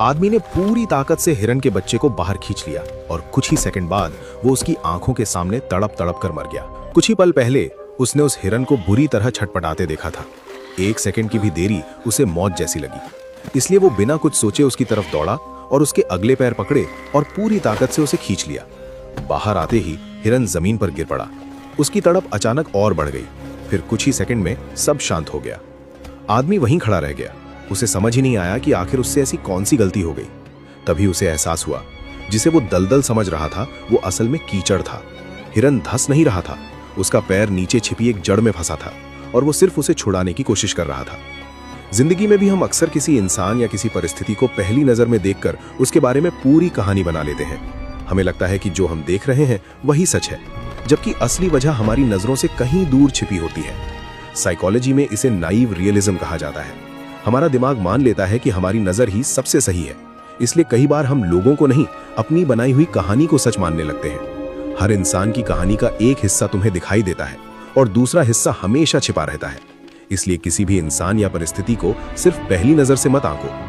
आदमी ने पूरी ताकत से हिरन के बच्चे को बाहर खींच लिया और कुछ ही सेकंड बाद वो उसकी आंखों के सामने तड़प तड़प कर मर गया। कुछ ही पल पहले उसने उस हिरन को बुरी तरह छटपटाते देखा था। 1 सेकंड की भी देरी उसे मौत जैसी लगी, इसलिए वो बिना कुछ सोचे उसकी तरफ दौड़ा और उसके अगले पैर पकड़े और पूरी ताकत से उसे खींच लिया। बाहर आते ही हिरन जमीन पर गिर पड़ा। उसकी तड़प अचानक और बढ़ गई। फिर कुछ ही सेकंड में सब शांत हो गया। आदमी वहीं खड़ा रह गया। उसे समझ ही नहीं आया कि आखिर उससे ऐसी कौन सी गलती हो गई। तभी उसे एहसास हुआ, जिसे वो दलदल समझ रहा था वो असल में कीचड़ था। हिरन धंस नहीं रहा था, उसका पैर नीचे छिपी एक जड़ में फंसा था और वो सिर्फ उसे छुड़ाने की कोशिश कर रहा था। जिंदगी में भी हम अक्सर किसी इंसान या किसी परिस्थिति को पहली नजर में देखकर उसके बारे में पूरी कहानी बना लेते हैं। हमें लगता है कि जो हम देख रहे हैं वही सच है, जबकि असली वजह हमारी नजरों से कहीं दूर छिपी होती है। साइकोलॉजी में इसे नाइव रियलिज्म कहा जाता है। हमारा दिमाग मान लेता है कि हमारी नजर ही सबसे सही है, इसलिए कई बार हम लोगों को नहीं, अपनी बनाई हुई कहानी को सच मानने लगते हैं। हर इंसान की कहानी का एक हिस्सा तुम्हें दिखाई देता है और दूसरा हिस्सा हमेशा छिपा रहता है। इसलिए किसी भी इंसान या परिस्थिति को सिर्फ पहली नजर से मत आंको।